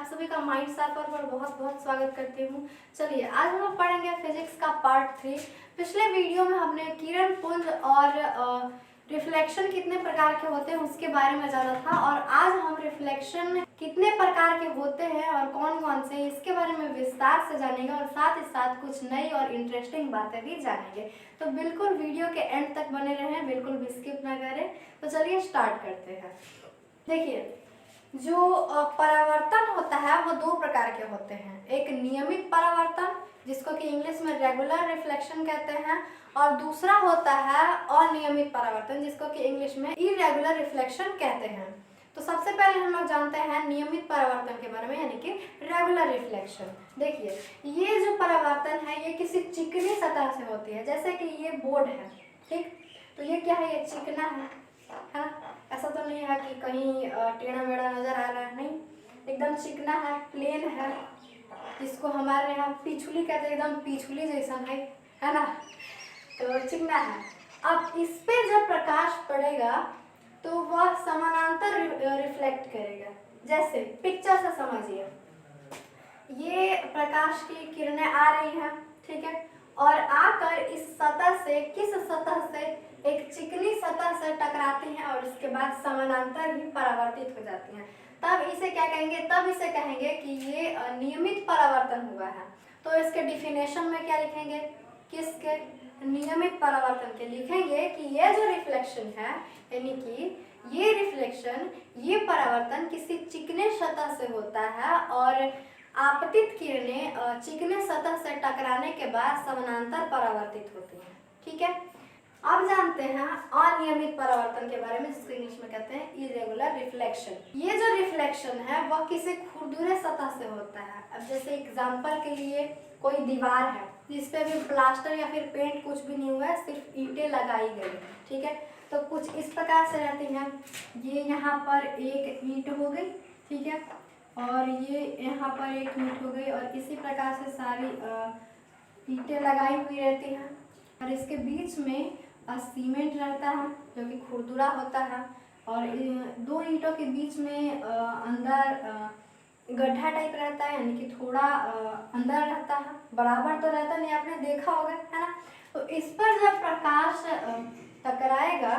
आप सभी का माइंड सर्फर पर बहुत बहुत स्वागत करती हूँ। चलिए आज हम लोग पढ़ेंगे फिजिक्स का पार्ट 3। पिछले वीडियो में हमने किरण पुंज और रिफ्लेक्शन कितने प्रकार के होते हैं उसके बारे में जाना था, और आज हम रिफ्लेक्शन कितने प्रकार के होते हैं और कौन कौन से इसके बारे में विस्तार से जानेंगे, और साथ ही साथ कुछ नई और इंटरेस्टिंग बातें भी जानेंगे। तो बिल्कुल वीडियो के एंड तक बने रहें, बिल्कुल भी स्किप ना करें। तो चलिए स्टार्ट करते हैं। देखिए, जो परावर्तन होता है वो दो प्रकार के होते हैं। एक नियमित परावर्तन जिसको कि इंग्लिश में रेगुलर रिफ्लेक्शन कहते हैं, और दूसरा होता है अनियमित परावर्तन जिसको कि इंग्लिश में इरेगुलर रिफ्लेक्शन कहते हैं। तो सबसे पहले हम लोग जानते हैं नियमित परावर्तन के बारे में, यानी कि रेगुलर रिफ्लेक्शन। देखिए, ये जो परावर्तन है ये किसी चिकनी सतह से होती है। जैसे कि ये बोर्ड है, ठीक, तो ये क्या है, ये चिकना है ना। ऐसा तो नहीं है कि कहीं टेढ़ा मेढ़ा नजर आ रहा है, नहीं, एकदम चिकना है, प्लेन है, जिसको हमारे यहाँ पिछुली कहते हैं, एकदम पिछुली जैसा है ना, तो चिकना है। अब इस पे जब प्रकाश पड़ेगा तो वह समानांतर रिफ्लेक्ट करेगा। जैसे पिक्चर से समझिए, ये प्रकाश की किरणें आ रही हैं, ठीक है, और आकर इस सतह से, किस सतह से, एक चिकनी सतह से टकराती हैं और इसके बाद समानांतर ही परावर्तित हो जाती हैं। तब इसे क्या कहेंगे, तब इसे कहेंगे कि ये नियमित परावर्तन हुआ है। तो इसके डिफिनेशन में क्या लिखेंगे, किसके, नियमित परावर्तन के लिखेंगे कि ये जो रिफ्लेक्शन है, यानी कि ये रिफ्लेक्शन, ये परावर्तन किसी चिकने सतह से होता है और आपतित किरणें चिकने सतह से टकराने के बाद समानांतर परावर्तित होती हैं। ठीक है, अब जानते हैं अनियमित परावर्तन के बारे में, जिसको इंग्लिश में कहते हैं इरेगुलर रिफ्लेक्शन। ये जो रिफ्लेक्शन है वह किसी खुरदुरे सतह से होता है। अब जैसे एग्जांपल के लिए कोई दीवार है जिस पे भी प्लास्टर या फिर पेंट कुछ भी नहीं हुआ है, सिर्फ ईंटें लगाई गई हैं, ठीक है, तो कुछ इस प्रकार से रहती हैं। ये यहाँ पर एक ईंट हो गई, ठीक है, और ये यहाँ पर एक ईंट हो गई, और इसी प्रकार से सारी ईंटें लगाई हुई रहती हैं, और इसके बीच में सीमेंट रहता है जो कि खुरदुरा होता है, और दो ईंटों के बीच में अंदर गड्ढा टाइप रहता है, यानी कि थोड़ा अंदर रहता है, बराबर तो रहता नहीं, आपने देखा होगा, है ना। तो इस पर जब प्रकाश टकराएगा,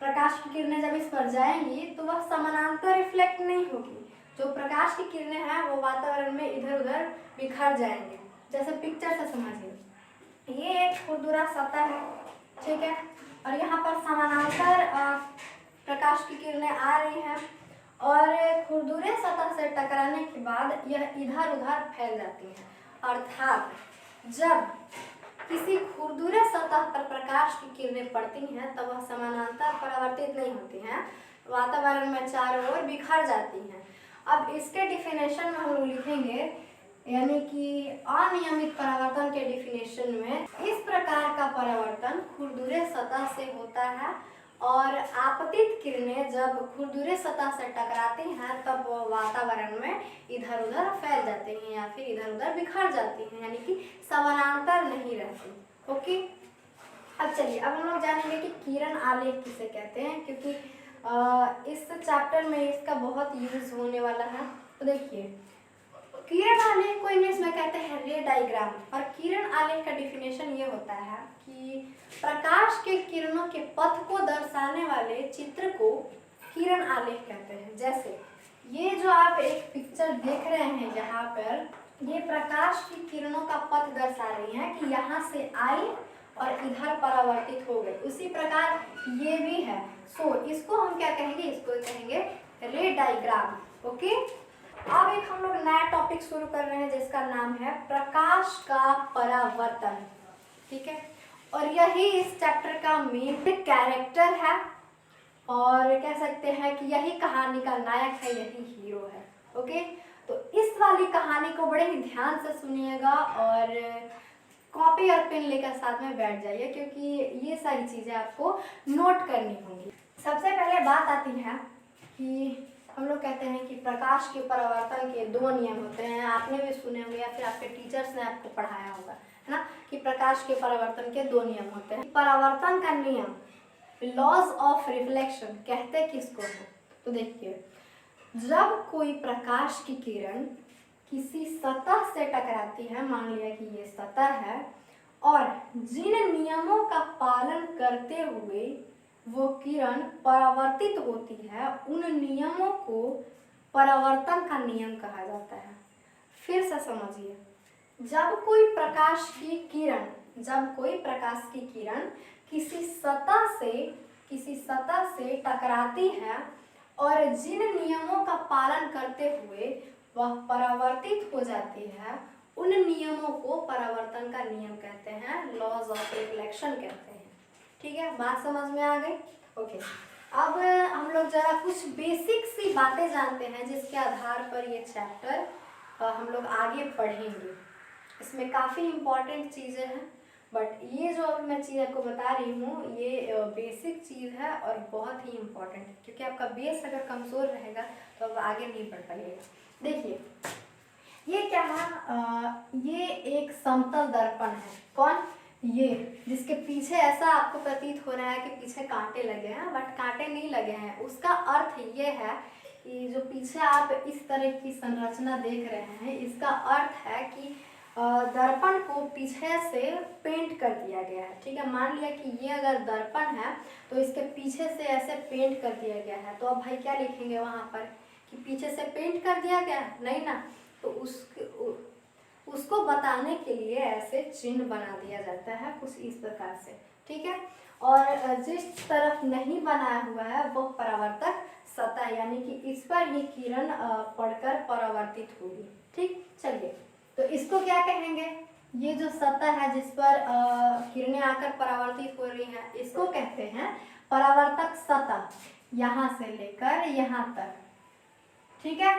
प्रकाश की किरणें जब इस पर जाएंगी तो वह समानांतर रिफ्लेक्ट नहीं होगी। जो प्रकाश की किरणें हैं वो वातावरण में इधर उधर बिखर जाएंगे। जैसे पिक्चर से समझिए, ये एक खुरदुरा सतह है, ठीक है, और यहाँ पर समानांतर प्रकाश की किरणें आ रही हैं, और खुरदुरे सतह से टकराने के बाद यह इधर उधर फैल जाती हैं। अर्थात जब किसी खुरदुरे सतह पर प्रकाश की किरणें पड़ती हैं तब वह समानांतर परावर्तित नहीं होती हैं, वातावरण में चारों ओर बिखर जाती हैं। अब इसके डिफिनेशन में हम लोग लिखेंगे, यानी कि अनियमित परावर्तन के डिफिनेशन में, इस प्रकार का परावर्तन खुरदुरे सतह से होता है और आपतित किरणें जब खुरदुरे सतह से टकराती हैं तब वो वातावरण में इधर उधर फैल जाते हैं या फिर इधर उधर बिखर जाती हैं, यानी कि समानांतर नहीं रहती। ओके, अब चलिए, अब हम लोग जानेंगे कि किरण आलेख किसे कहते हैं, क्योंकि इस चैप्टर में इसका बहुत यूज होने वाला है। तो देखिए, किरण आलेख को इंग्लिश में कहते हैं रे डायग्राम, और किरण आलेख का डिफिनेशन ये होता है कि प्रकाश के किरणों के पथ को दर्शाने वाले चित्र को किरण आलेख कहते हैं। जैसे ये जो आप एक पिक्चर देख रहे हैं यहाँ पर, ये प्रकाश की किरणों का पथ दर्शा रही है कि यहाँ से आई और इधर परावर्तित हो गई। उसी प्रकार ये भी है। इसको हम क्या कहेंगे, इसको कहेंगे रे डायग्राम। ओके, अब एक हम लोग नया टॉपिक शुरू कर रहे हैं जिसका नाम है प्रकाश का परावर्तन, ठीक है, और यही इस चैप्टर का मेन कैरेक्टर है, और कह सकते हैं कि यही कहानी का नायक है, यही हीरो है। ओके, तो इस वाली कहानी को बड़े ही ध्यान से सुनिएगा और कॉपी और पेन लेकर साथ में बैठ जाइए, क्योंकि ये सारी चीज़ें आपको नोट करनी होंगी। सबसे पहले बात आती है कि हम लोग कहते हैं कि प्रकाश के परावर्तन के दो नियम होते हैं। आपने भी सुने होंगे या फिर आपके टीचर्स ने आपको पढ़ाया होगा, है ना, कि प्रकाश के परावर्तन के दो नियम होते हैं। परावर्तन का नियम, लॉज ऑफ रिफ्लेक्शन, कहते किसको है, तो देखिए, जब कोई प्रकाश की किरण किसी सतह से टकराती है, मान लिया कि ये सतह है, और जिन नियमों का पालन करते हुए वो किरण परावर्तित होती है, उन नियमों को परावर्तन का नियम कहा जाता है। फिर से समझिए, जब कोई प्रकाश की किरण किसी सतह से टकराती है और जिन नियमों का पालन करते हुए वह परावर्तित हो जाती है, उन नियमों को परावर्तन का नियम कहते हैं, लॉज ऑफ रिफ्लेक्शन कहते हैं। ठीक है, बात समझ में आ गई? ओके, अब हम लोग जरा कुछ बेसिक सी बातें जानते हैं जिसके आधार पर ये चैप्टर हम लोग आगे पढ़ेंगे। इसमें काफ़ी इम्पॉर्टेंट चीज़ें हैं, बट ये जो अब मैं चीज़ आपको बता रही हूँ ये बेसिक चीज़ है और बहुत ही इम्पॉर्टेंट है, क्योंकि आपका बेस अगर कमज़ोर रहेगा तो अब आगे नहीं बढ़ पाइएगा। देखिए, ये क्या है, ये एक समतल दर्पण है। कौन? ये, जिसके पीछे ऐसा आपको प्रतीत हो रहा है कि पीछे कांटे लगे हैं, बट कांटे नहीं लगे हैं। उसका अर्थ ये है कि जो पीछे आप इस तरह की संरचना देख रहे हैं, इसका अर्थ है कि दर्पण को पीछे से पेंट कर दिया गया है। ठीक है, मान लिया कि ये अगर दर्पण है तो इसके पीछे से ऐसे पेंट कर दिया गया है, तो अब भाई क्या लिखेंगे वहाँ पर कि पीछे से पेंट कर दिया गया है? नहीं ना, तो उसको बताने के लिए ऐसे चिन्ह बना दिया जाता है कुछ इस प्रकार से। ठीक है, और जिस तरफ नहीं बनाया हुआ है वो परावर्तक सतह, यानी कि इस पर ही किरण पड़कर परावर्तित होगी। ठीक, चलिए, तो इसको क्या कहेंगे? ये जो सतह है जिस पर किरणें आकर परावर्तित हो रही हैं, इसको कहते हैं परावर्तक सतह, यहाँ से लेकर यहाँ तक। ठीक है,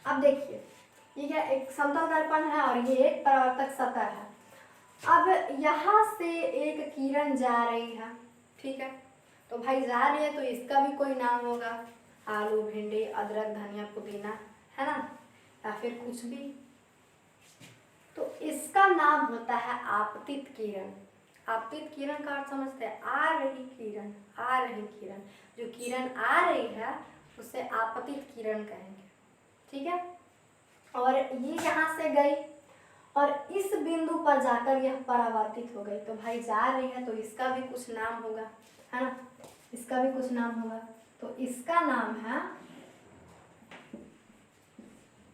अब देखिए, ये क्या एक समतल दर्पण है और ये एक परावर्तक सतह है। अब यहाँ से एक किरण जा रही है। ठीक है, तो भाई जा रही है तो इसका भी कोई नाम होगा, आलू, भिंडी, अदरक, धनिया, पुदीना, है ना, या फिर कुछ भी। तो इसका नाम होता है आपतित किरण। आपतित किरण का अर्थ समझते हैं? आ रही किरण, आ रही किरण। जो किरण आ रही है उसे आपतित किरण कहेंगे। ठीक है, और ये यहाँ से गई और इस बिंदु पर जाकर यह परावर्तित हो गई, तो भाई जा रही है तो इसका भी कुछ नाम होगा, है ना, इसका भी कुछ नाम होगा। तो इसका नाम है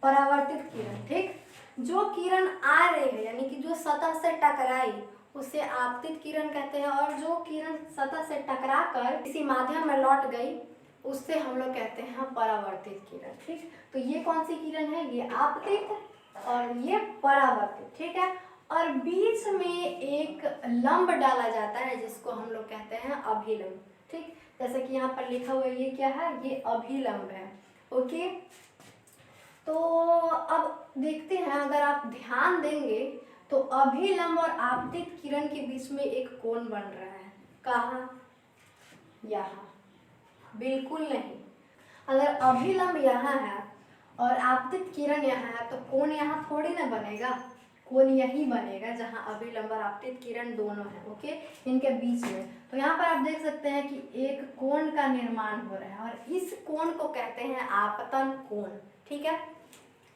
परावर्तित किरण। ठीक, जो किरण आ रही है यानी कि जो सतह से टकराई उसे आपतित किरण कहते हैं, और जो किरण सतह से टकरा कर किसी माध्यम में लौट गई उससे हम लोग कहते हैं परावर्तित किरण। ठीक, तो ये कौन सी किरण है? ये आपतित और ये परावर्तित। ठीक है, और बीच में एक लंब डाला जाता है जिसको हम लोग कहते हैं अभिलंब। ठीक, जैसे कि यहाँ पर लिखा हुआ है, ये क्या है? ये अभिलंब है। ओके, तो अब देखते हैं, अगर आप ध्यान देंगे तो अभिलंब और आपतित किरण के बीच में एक कोण बन रहा है। कहाँ? यहाँ। बिल्कुल नहीं, अगर अभिलंब यहाँ है और आपतित किरण यहाँ है तो कोण यहाँ थोड़ी ना बनेगा, कोण यही बनेगा जहाँ अभिलंब और आपतित किरण दोनों हैं। ओके, इनके बीच में। तो यहाँ पर आप देख सकते हैं कि एक कोण का निर्माण हो रहा है और इस कोण को कहते हैं आपतन कोण। ठीक है,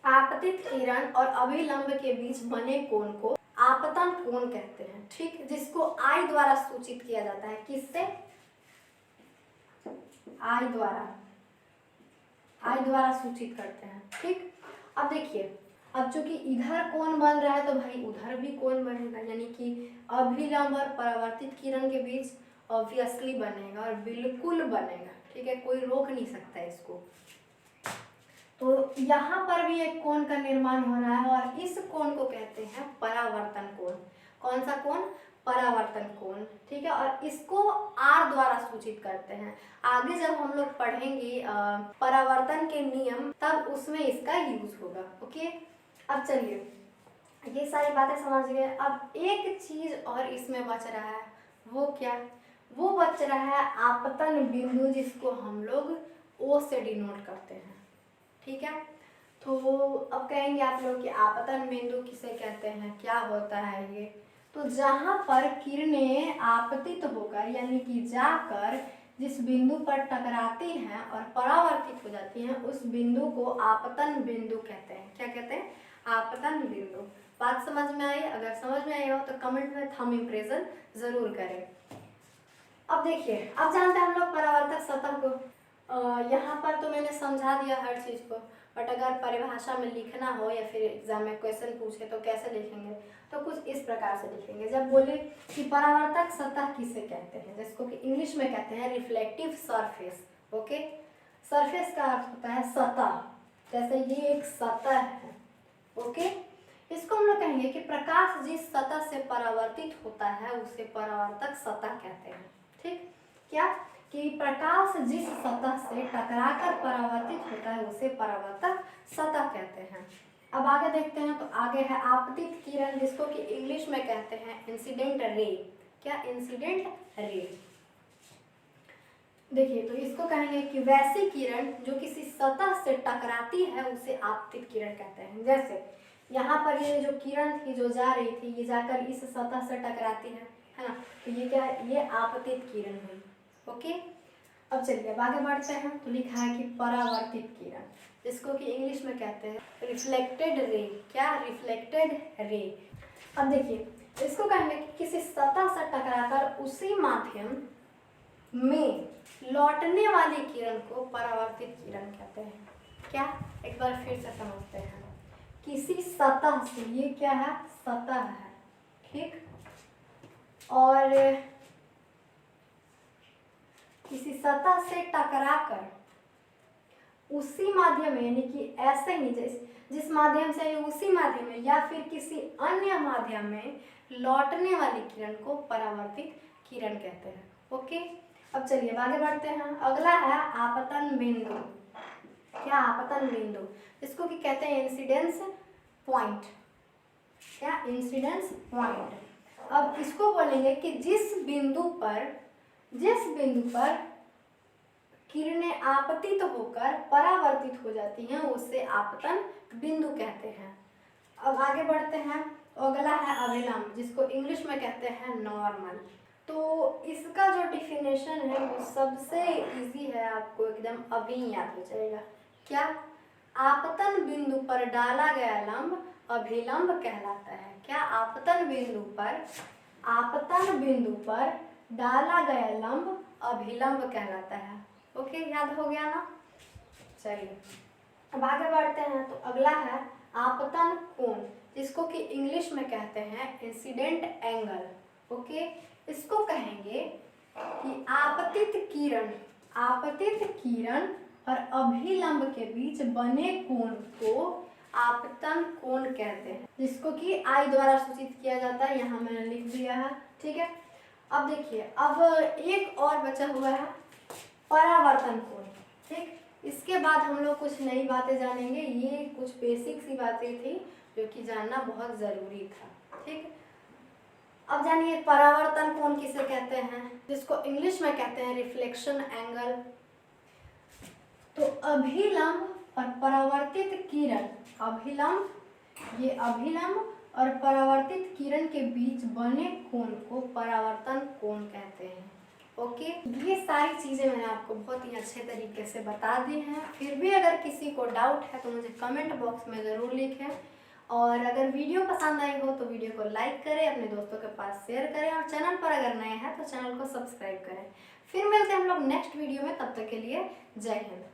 आपतित किरण और अभिलंब के बीच बने कोण को आपतन कोण कहते हैं। ठीक, जिसको आई द्वारा सूचित किया जाता है। किससे? आई द्वारा सूचित करते हैं। ठीक, अब देखिए, अब चूंकि इधर कोण बन रहा है तो भाई उधर भी कोण बनेगा, यानी कि अभिलंब और परावर्तित किरण के बीच ऑब्वियसली बनेगा और बिल्कुल बनेगा। ठीक है, कोई रोक नहीं सकता इसको। तो यहाँ पर भी एक कोण का निर्माण हो रहा है और इस कोण को कहते हैं परावर्तन कोण। कौन सा कोण? परावर्तन कोण। ठीक है, और इसको आर द्वारा सूचित करते हैं। आगे जब हम लोग पढ़ेंगे परावर्तन के नियम, तब उसमें इसका यूज होगा। ओके, अब चलिए, ये सारी बातें समझ गए। अब एक चीज और इसमें बच रहा है, वो क्या? वो बच रहा है आपतन बिंदु, जिसको हम लोग ओ से डिनोट करते हैं। ठीक है, तो अब कहेंगे आप लोग कि आपतन बिंदु किसे कहते हैं, क्या होता है ये? तो जहाँ पर किरणें आपतित होकर यानी कि जाकर जिस बिंदु पर टकराती हैं और परावर्तित हो जाती हैं उस बिंदु को आपतन बिंदु कहते हैं। क्या कहते हैं? आपतन बिंदु। बात समझ में आई? अगर समझ में आई हो तो कमेंट में थंब इम्प्रेशन जरूर करें। अब देखिए, अब जानते हैं हम लोग परावर्तक सतह को। यहाँ पर तो मैंने समझा दिया हर चीज़ को, बट अगर परिभाषा में लिखना हो या फिर एग्जाम में क्वेश्चन पूछे तो कैसे लिखेंगे? तो कुछ इस प्रकार से लिखेंगे। जब बोले कि परावर्तक सतह किसे कहते हैं, जिसको कि इंग्लिश में कहते हैं रिफ्लेक्टिव सरफेस। ओके, सरफेस का अर्थ होता है सतह, जैसे ये एक सतह है। ओके, इसको हम लोग कहेंगे कि प्रकाश जिस सतह से परावर्तित होता है उसे परावर्तक सतह कहते हैं। ठीक, क्या कि प्रकाश जिस सतह से टकराकर परावर्तित होता है उसे परावर्तक सतह कहते हैं। अब आगे देखते हैं, तो आगे है आपतित किरण, जिसको कि इंग्लिश में कहते हैं इंसिडेंट रे। क्या? Incident ray. देखिए, तो इसको कहेंगे कि वैसी किरण जो किसी सतह से टकराती है उसे आपतित किरण कहते हैं। जैसे यहाँ पर ये जो किरण थी जो जा रही थी, ये जाकर इस सतह से टकराती है ना, तो ये क्या है? ये आपतित किरण हुई। ओके, अब चलिए अब आगे बढ़ते हैं। तो लिखा है कि परावर्तित किरण, जिसको कि इंग्लिश में कहते हैं रिफ्लेक्टेड रे। क्या? Reflected ray. अब देखिए, इसको कहेंगे कि किसी सतह से टकराकर उसी माध्यम में लौटने वाली किरण को परावर्तित किरण कहते हैं। क्या? एक बार फिर से समझते हैं। किसी सतह से, ये क्या है? सतह है। ठीक, और किसी सतह से टकराकर उसी माध्यम में, यानी कि ऐसे ही जिस माध्यम से उसी माध्यम में या फिर किसी अन्य माध्यम में लौटने वाली किरण को परावर्तित किरण कहते हैं। ओके, अब चलिए आगे बढ़ते हैं। अगला है आपतन बिंदु। क्या? आपतन बिंदु, इसको कि कहते हैं इंसिडेंस पॉइंट। क्या? Incidence point. अब इसको बोलेंगे कि जिस बिंदु पर किरणें आपतित होकर परावर्तित हो जाती हैं उसे आपतन बिंदु कहते हैं। अब आगे बढ़ते हैं। अगला है अभिलंब, जिसको इंग्लिश में कहते हैं नॉर्मल। तो इसका जो डिफिनेशन है वो सबसे इजी है, आपको एकदम अभी याद हो जाएगा। क्या? आपतन बिंदु पर डाला गया लंब अभिलंब कहलाता है। क्या? आपतन बिंदु पर डाला गया लंब अभिलंब कहलाता है। ओके, याद हो गया ना? चलिए अब आगे बढ़ते हैं। तो अगला है आपतन कोण, जिसको कि इंग्लिश में कहते हैं इंसिडेंट एंगल। ओके, इसको कहेंगे कि आपतित किरण और अभिलंब के बीच बने कोण को आपतन कोण कहते हैं, जिसको कि आई द्वारा सूचित किया जाता है। यहाँ मैंने लिख दिया है। ठीक है, अब देखिए, अब एक और बचा हुआ है परावर्तन कोण। ठीक, इसके बाद हम लोग कुछ नई बातें जानेंगे। ये कुछ बेसिक सी बातें थी जो कि जानना बहुत ज़रूरी था। ठीक, अब जानिए परावर्तन कोण किसे कहते हैं, जिसको इंग्लिश में कहते हैं रिफ्लेक्शन एंगल। तो अभिलंब और परावर्तित किरण, अभिलंब और परावर्तित किरण के बीच बने कोण को परावर्तन कोण कहते हैं। ओके, ये सारी चीज़ें मैंने आपको बहुत ही अच्छे तरीके से बता दी हैं। फिर भी अगर किसी को डाउट है तो मुझे कमेंट बॉक्स में ज़रूर लिखें, और अगर वीडियो पसंद आई हो तो वीडियो को लाइक करें, अपने दोस्तों के पास शेयर करें, और चैनल पर अगर नए हैं तो चैनल को सब्सक्राइब करें। फिर मिलते हैं हम लोग नेक्स्ट वीडियो में, तब तक के लिए जय हिंद।